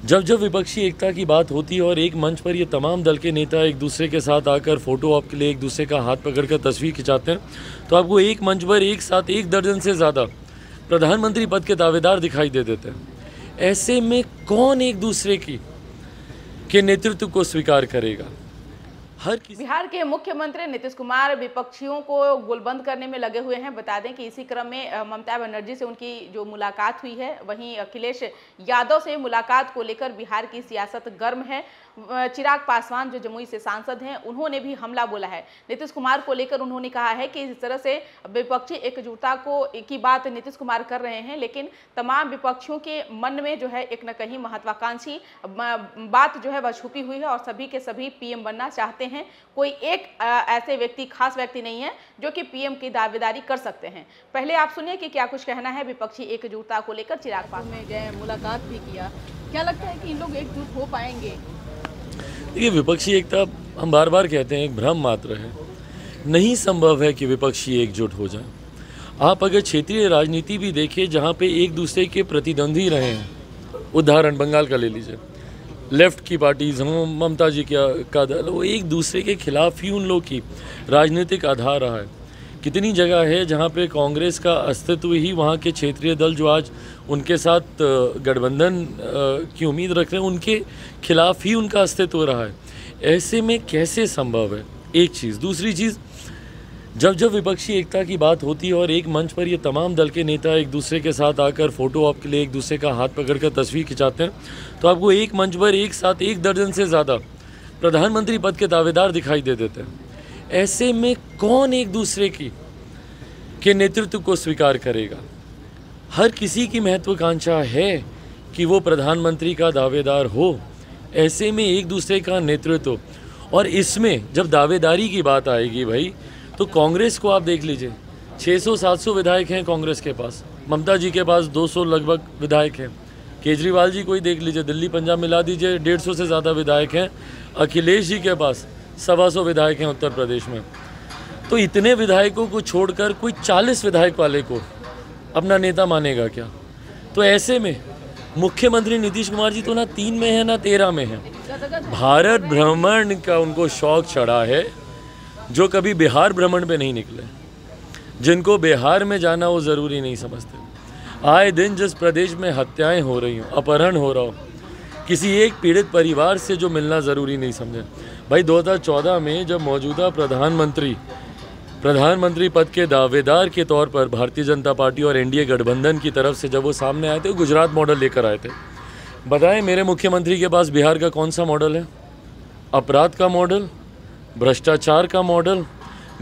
जब जब विपक्षी एकता की बात होती है और एक मंच पर ये तमाम दल के नेता एक दूसरे के साथ आकर फोटो ऑप के लिए एक दूसरे का हाथ पकड़कर तस्वीर खिंचाते हैं, तो आपको एक मंच पर एक साथ 1 दर्जन से ज़्यादा प्रधानमंत्री पद के दावेदार दिखाई दे देते हैं। ऐसे में कौन एक दूसरे के नेतृत्व को स्वीकार करेगा? बिहार के मुख्यमंत्री नीतीश कुमार विपक्षियों को गोलबंद करने में लगे हुए हैं। बता दें कि इसी क्रम में ममता बनर्जी से उनकी जो मुलाकात हुई है, वहीं अखिलेश यादव से मुलाकात को लेकर बिहार की सियासत गर्म है। चिराग पासवान जो जमुई से सांसद हैं, उन्होंने भी हमला बोला है नीतीश कुमार को लेकर। उन्होंने कहा है कि इस तरह से विपक्षी एकजुटता की बात नीतीश कुमार कर रहे हैं, लेकिन तमाम विपक्षियों के मन में जो है एक न कहीं महत्वाकांक्षी बात जो है वह छुपी हुई है और सभी के सभी पीएम बनना चाहते हैं। कोई एक ऐसे व्यक्ति, खास व्यक्ति नहीं है जो कि पीएम की दावेदारी कर सकते हैं। पहले आप सुनिए कि क्या कुछ कहना है विपक्षी एकजुटता को लेकर। चिराग पासवान में गए, मुलाकात भी किया, क्या लगता है कि इन लोग एकजुट हो पाएंगे? देखिए, विपक्षी एकता हम बार बार कहते हैं एक भ्रम मात्र है। नहीं संभव है कि विपक्षी एकजुट हो जाए। आप अगर क्षेत्रीय राजनीति भी देखिए, जहाँ पे एक दूसरे के प्रतिद्वंदी रहे हैं, उदाहरण बंगाल का ले लीजिए, लेफ्ट की पार्टीज हों, ममता जी का दल, वो एक दूसरे के खिलाफ ही उन लोग की राजनीतिक आधार रहा है। कितनी जगह है जहाँ पे कांग्रेस का अस्तित्व ही वहाँ के क्षेत्रीय दल जो आज उनके साथ गठबंधन की उम्मीद रख रहे हैं, उनके खिलाफ ही उनका अस्तित्व रहा है। ऐसे में कैसे संभव है? एक चीज़। दूसरी चीज़, जब जब विपक्षी एकता की बात होती है और एक मंच पर ये तमाम दल के नेता एक दूसरे के साथ आकर फोटो ऑप के लिए एक दूसरे का हाथ पकड़कर तस्वीर खिंचाते हैं, तो आपको एक मंच पर एक साथ 1 दर्जन से ज़्यादा प्रधानमंत्री पद के दावेदार दिखाई दे देते हैं। ऐसे में कौन एक दूसरे के नेतृत्व को स्वीकार करेगा? हर किसी की महत्वाकांक्षा है कि वो प्रधानमंत्री का दावेदार हो। ऐसे में एक दूसरे का नेतृत्व, और इसमें जब दावेदारी की बात आएगी भाई, तो कांग्रेस को आप देख लीजिए, 600-700 विधायक हैं कांग्रेस के पास, ममता जी के पास 200 लगभग विधायक हैं, केजरीवाल जी को ही देख लीजिए, दिल्ली पंजाब मिला दीजिए 150 से ज़्यादा विधायक हैं, अखिलेश जी के पास 125 विधायक हैं उत्तर प्रदेश में। तो इतने विधायकों को छोड़कर कोई 40 विधायक वाले को अपना नेता मानेगा क्या? तो ऐसे में मुख्यमंत्री नीतीश कुमार जी तो ना 3 में है ना 13 में है। भारत भ्रमण का उनको शौक चढ़ा है, जो कभी बिहार भ्रमण पे नहीं निकले, जिनको बिहार में जाना वो ज़रूरी नहीं समझते। आए दिन जिस प्रदेश में हत्याएं हो रही हों, अपहरण हो रहा हो, किसी एक पीड़ित परिवार से जो मिलना ज़रूरी नहीं समझे। भाई 2014 में जब मौजूदा प्रधानमंत्री पद के दावेदार के तौर पर भारतीय जनता पार्टी और एनडीए गठबंधन की तरफ से जब वो सामने आए थे, वो गुजरात मॉडल लेकर आए थे। बताएं मेरे मुख्यमंत्री के पास बिहार का कौन सा मॉडल है? अपराध का मॉडल, भ्रष्टाचार का मॉडल,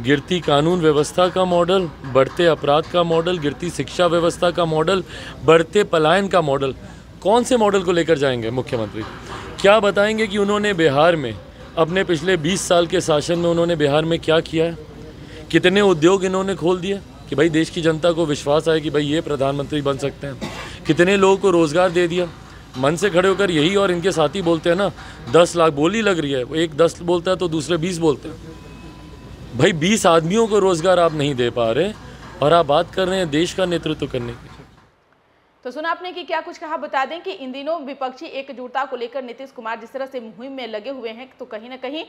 गिरती कानून व्यवस्था का मॉडल, बढ़ते अपराध का मॉडल, गिरती शिक्षा व्यवस्था का मॉडल, बढ़ते पलायन का मॉडल। कौन से मॉडल को लेकर जाएंगे मुख्यमंत्री? क्या बताएंगे कि उन्होंने बिहार में अपने पिछले 20 साल के शासन में उन्होंने बिहार में क्या किया है? कितने उद्योग इन्होंने खोल दिए कि भाई देश की जनता को विश्वास आए कि भाई ये प्रधानमंत्री बन सकते हैं? कितने लोगों को रोज़गार दे दिया? मन से खड़े होकर यही और इनके साथी बोलते हैं ना, 10 लाख बोली लग रही है, एक 10 बोलता है तो दूसरे 20 बोलते हैं। भाई 20 आदमियों को रोजगार आप नहीं दे पा रहे और आप बात कर रहे हैं देश का नेतृत्व करने की। तो सुना आपने कि क्या कुछ कहा। बता दें कि इन दिनों विपक्षी एकजुटता को लेकर नीतीश कुमार जिस तरह से मुहिम में लगे हुए हैं, तो कहीं ना कहीं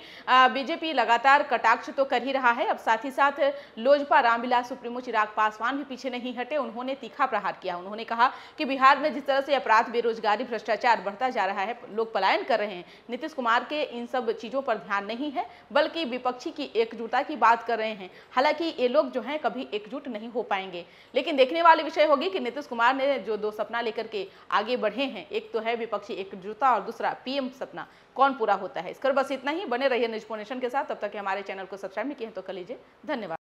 बीजेपी लगातार कटाक्ष तो कर ही रहा है। अब साथ ही साथ लोजपा रामविलास सुप्रीमो चिराग पासवान भी पीछे नहीं हटे। उन्होंने तीखा प्रहार किया। उन्होंने कहा कि बिहार में जिस तरह से अपराध, बेरोजगारी, भ्रष्टाचार बढ़ता जा रहा है, लोग पलायन कर रहे हैं, नीतीश कुमार के इन सब चीजों पर ध्यान नहीं है, बल्कि विपक्षी की एकजुटता की बात कर रहे हैं। हालांकि ये लोग जो है कभी एकजुट नहीं हो पाएंगे, लेकिन देखने वाली विषय होगी कि नीतीश कुमार ने जो 2 सपना लेकर के आगे बढ़े हैं, एक तो है विपक्षी एकजुटता और दूसरा पीएम सपना, कौन पूरा होता है। इसकर बस इतना ही। बने रहिए न्यूज़ नेशन के साथ। तब तक हमारे चैनल को सब्सक्राइब नहीं किए हैं तो कर लीजिए। धन्यवाद।